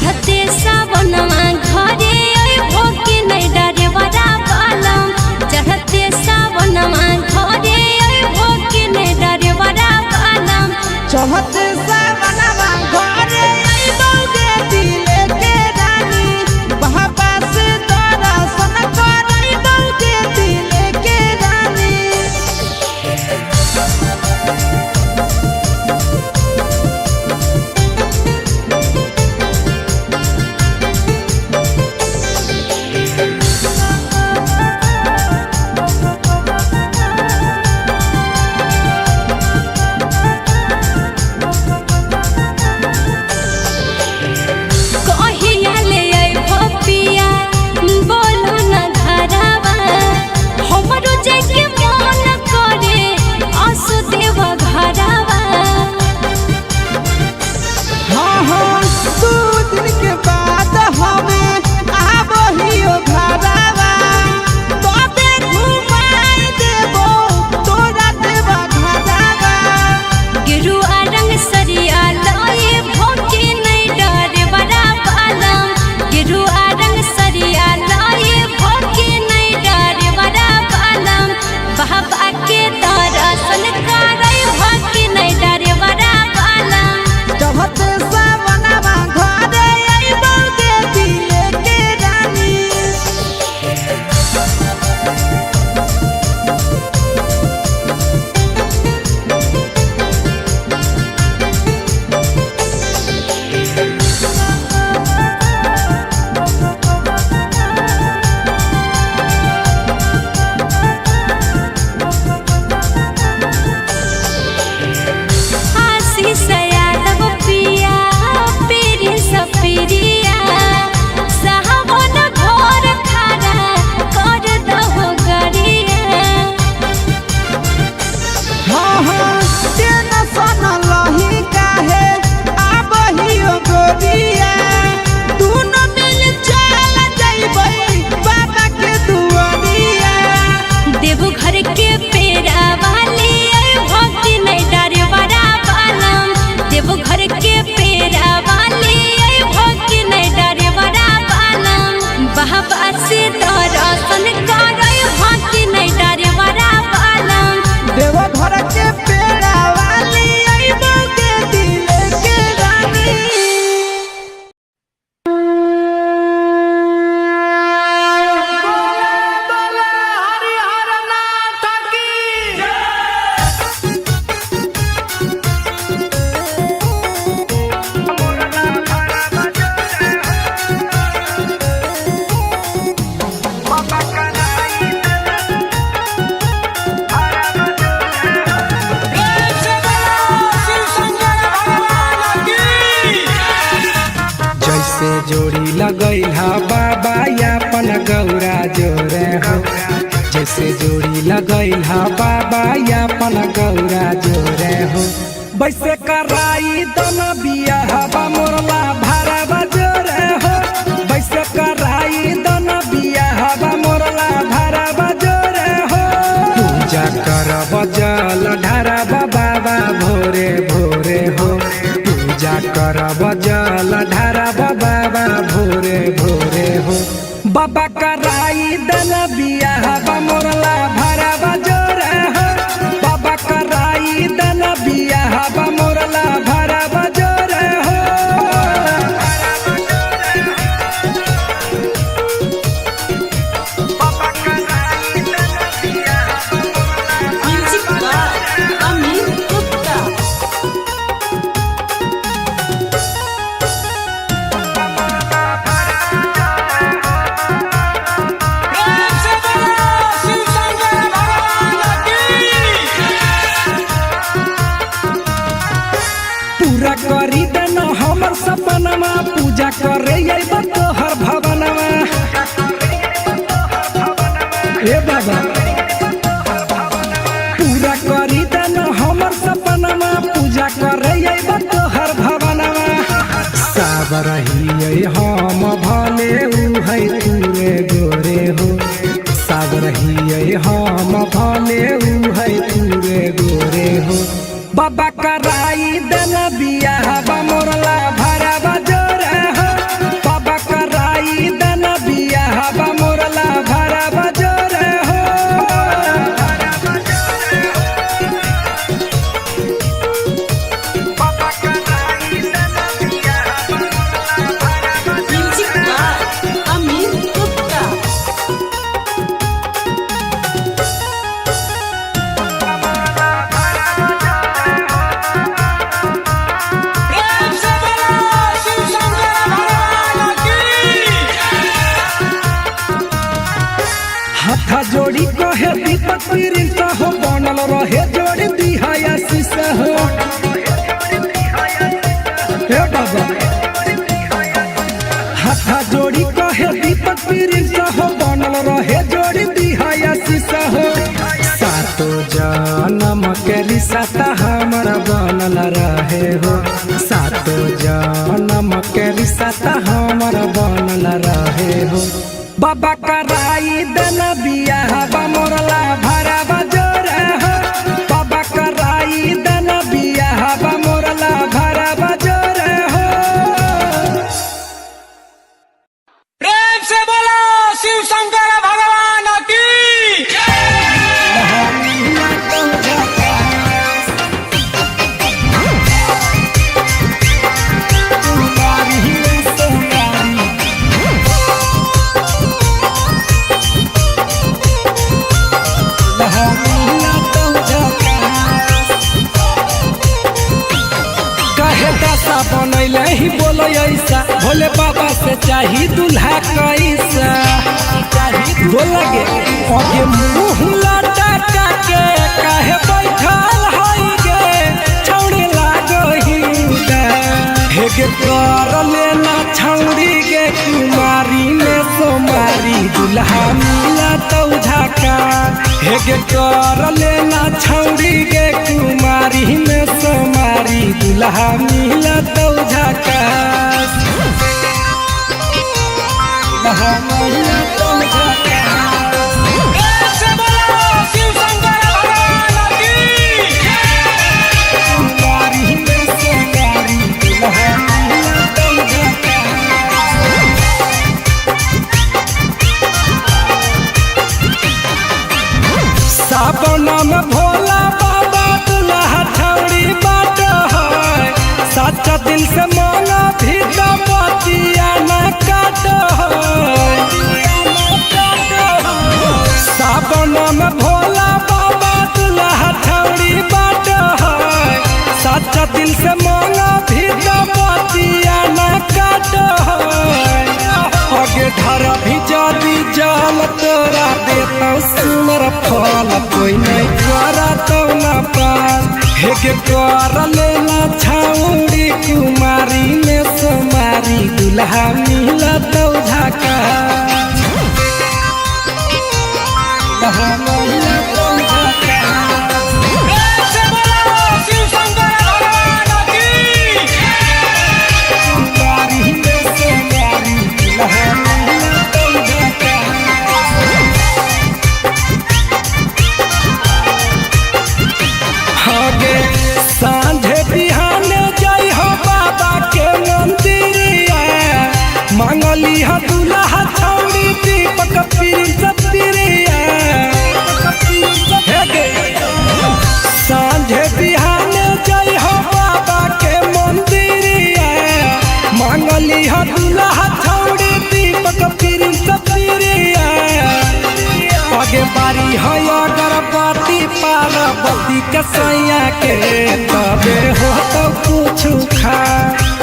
चढ़ते सावनमा घरे अइबो कि नै डरेवरा बालम चढ़ते सावनमा घरे अइबो कि नै डरेवरा बालम चढ़ते सावनमा घरे अइबो गे दिले के रानी बाबा से दर्शन करइबो गे दिले के रानी जोड़ी लगैला बाबा यापन गौरा जोरे हो जैसे जोड़ी लगैला बाबा यापन गौरा जोरे हो वैसे कराई दन बियाह मोरला भारा जोरे हो वैसे कराई दन बियाह मोरला भारा जोरे हो पूजा करब जल ढारब बाबा भोरे भोरे हो पूजा करब जल ढारब बाबा भोरे भोरे हो बाबा कराई दन बियाह मोरला भारा जोरे हो बाबा कराई दन बियाह मोरला भारा जोरे हो बाबा कराई दन बियाह म्यूजिक बाय अमित गुप्ता करी देन हमर सपनमा पूजा करे तोहर भवनमा ए बाबा पूरा करी देन हमर सपनमा पूजा करे तोहर भवनमा सब रही हम भले उ है तूरे गोरे हो सब रही हम भले उ है तूरे गोरे हो बाबा कराई दन बियाह मोरला भारा जोरे हो हो हे बाबा हाथा जोड़ी कहे दीपक प्रिंस हो बनल रहे जोड़ी दिहाया शीशा हो सातो जन्म के रिश्ता हमारा बनल रहे हो सातो जन्म के रिश्ता हमारा बनल रहे हो बाबा कराई देना बियाह बा मोरला भरा बजोर हो बाबा कराई देना बियाह बा मोरला भरा बजोर हो प्रेम से बोलो शिव शंकर भगवान की बनैले ही बोलो ऐसा भोले बाबा से चाही दूल्हा कैसा बोला गे आगे मुँह लटा के काहे बैठल हई गे छौड़ी लागही हेगे कर लेना छौड़ी गे कुमारी में सोमारी दूल्हा मिला तो झका हेगे कर लेना छौड़ी गे कुमारी में सोमारी दूल्हा मिला तो झका दूल्हा मिला तो झका प्रेम से बोलो शिव शंकर भगवान की कुमारी में सोमारी दूल्हा मिला तो झका सावन में भोला बाबा दूल्हा छौड़ी बाट है सच्चा दिल से मांगा भी तो बतिया न काट सावन में भोला बाबा दूल्हा छौड़ी बाट है सच्चा दिल से मांगा भी तो बतिया न काट आगे धरा भी जादी जाल तोरा देता सुनर फल कोई नहीं करा तो न पास हेगे कर लेना छौड़ी कुमारी में सोमारी दूल्हा मिला तो झका दूल्हा मिला तो झका प्रेम से बोलो शिव शंकर भगवान की कुमारी में सोमारी दूल्हा मिला तो झका आगे सांझे बिहान जय हो बाबा के मंदिरिया मांगली हा दूल्हा छौड़ी दीपक प्रिंस प्रिया सांझे बिहान जय हो बाबा के मंदिरिया मांगली हा दूल्हा छौड़ी दीपक प्रिंस प्रिया आगे बारी है अगरबत्ती पार्वती के सैया के तबे हो तो कुछ खा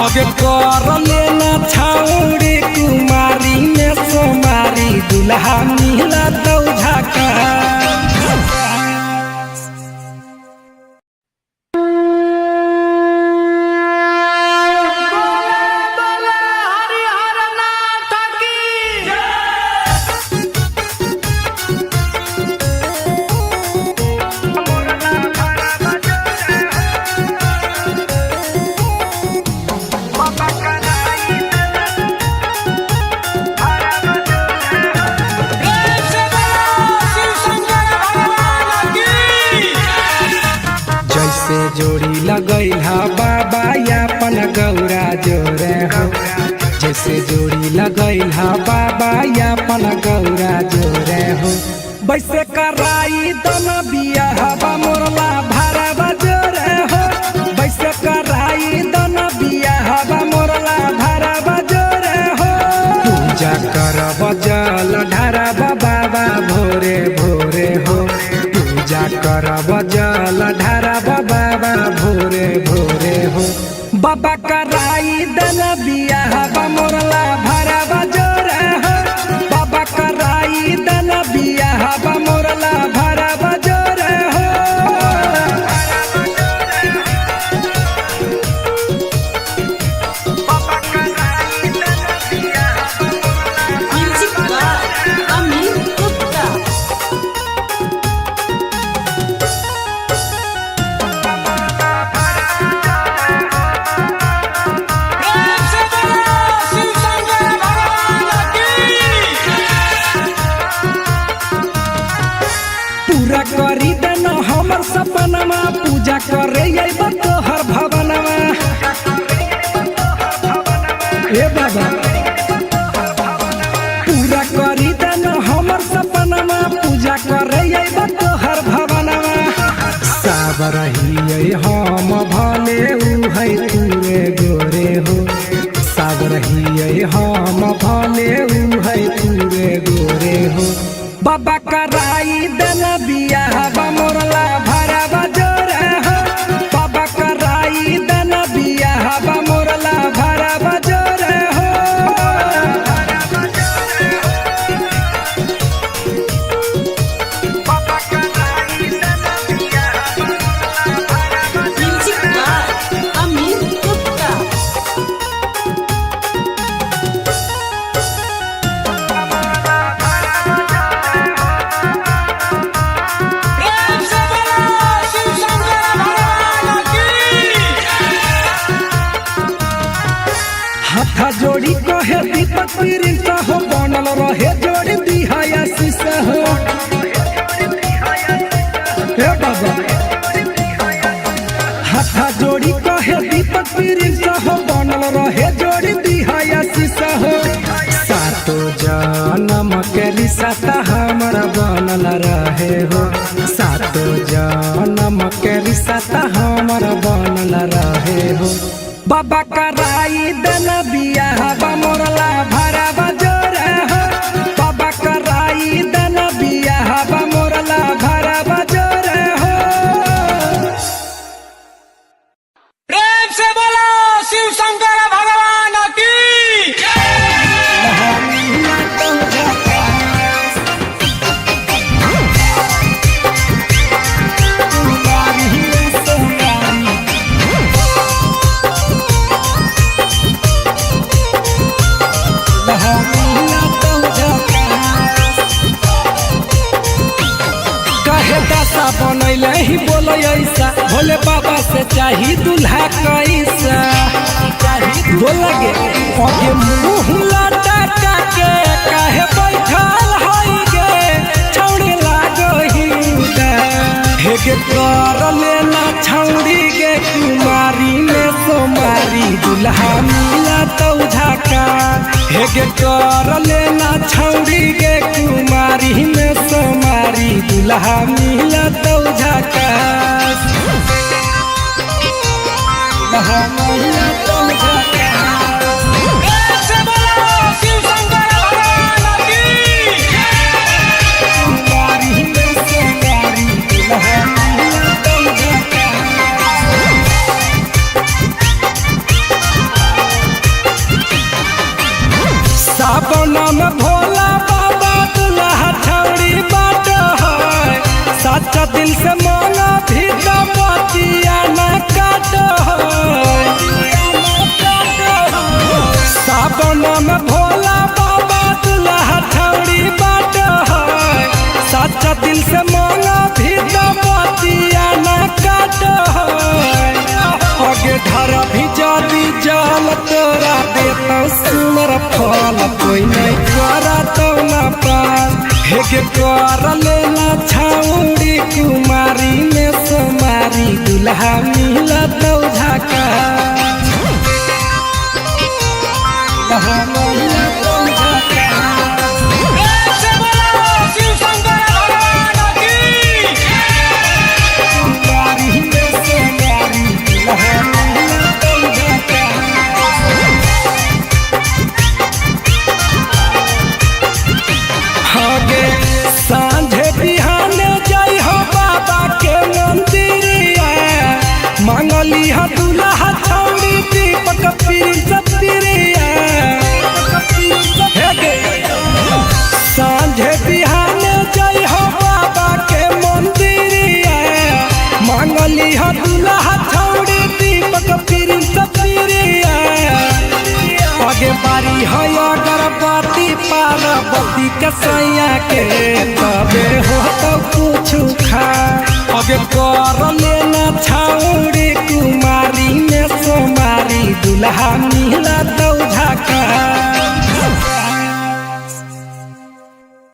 आगे कर लेना छौड़ी कुमारी में सोमारी दूल्हा मिला तो झका प्रेम से बोलो शिव शंकर भगवान की जैसे जोड़ी लगैल हा बाबा यापन गौरा जोरे हो जैसे जोड़ी लगैल हा बाबा यापन गौरा जोरे हो वैसे कराई दन बियाह बा मोरला भारा बजोरे हो वैसे कराई दन बियाह बा मोरला भारा बजोरे हो पूजा कर बजल ढारा बाबा भोरे भोरे हो पूजा कर बजल ढारा बाबा भोरे भोरे हो बाबा कराई दन बियाह बा मोरला भारा बजोरे हो बाबा कराई दन बियाह बा मोरला भारा बजोरे हो ए बाबा पूरा करी देन हमर सपनमा पूजा करे अइबा तोहर भवनमा सब रहिए हम भले उ है तूरे गोरे हो सब रहिए हम भले उ है तूरे गोरे हो बाबा कराई देन बियाह मोरला भरा बजोरे हो बाबा कराई देन बियाह मोरला भरा बजोरे हो म्यूजिक बाय अमित गुप्ता। प्रेम से बोलो शिव शंकर भगवान की हाथा जोड़ी कहे दीपक पीरिन हो बनल रहे जोड़ी दिहाया शीशा हो हे बाबा हाथा जोड़ी कहे दीपक पीरिन हो बनल रहे जोड़ी दिहाया शीशा हो सातो जन्म के रिश्ता हमारा बनल रहे हो सातो जन्म के रिश्ता हमारा बनल रहे हो बाबा कराई देन बियाह मोरला भरा बजोरे हो बाबा कराई देन बियाह मोरला भरा बजोरे हो प्रेम से बोलो शिव शंकर भगवान की कहे दासा बनैले ही बोले ऐसा भोले बाबा से चाही दूल्हा कैसा बोला गे आगे मुंह लटा के काहे बैठल हई गे छौड़ी लागही हे गे कर लेना छौड़ी गे कुमारी में सोमारी दूल्हा मिला तो झाका हे गे कर लेना छौड़ी गे कुमारी में सोमारी दूल्हा मिला तो झाका दूल्हा मिला तो झाका प्रेम से बोलो शिव शंकर भगवान की कुमारी में सोमारी दूल्हा मिला तो झाका सावन में भोला बाबा दूल्हा छौड़ी बाट है सच्चा दिल से मांगा भी तो बतिया न काट सावन में भोला बाबा दूल्हा छौड़ी बाट है सच्चा दिल से मांगा भी तो बतिया न काट आगे धरा भी जाती जाल तोरा देता सुनर फल कोई नहीं करा तो न पास हे गे कर लेना छौड़ी कुमारी में सोमारी दूल्हा मिला तो झाका दूल्हा मिला तो झाका प्रेम से बोलो शिव शंकर भगवान की कुमारी में सोमारी दूल्हा मिला तो झाका आगे सांझे बिहाने जाई हो बाबा के मंदिरिया मांगली हा दूल्हा छौड़ी दीपक पिरिया हे गे सांझे बिहाने जाई हो बाबा के मंदिरिया मांगली हा दूल्हा छौड़ी दीपक पिरिया आगे बारी है अगरबत्ती पार्वती के सैया के तबे हो तो कुछ खा आगे कर लेना छौड़ी कुमारी में सोमारी दूल्हा मिला तो झाका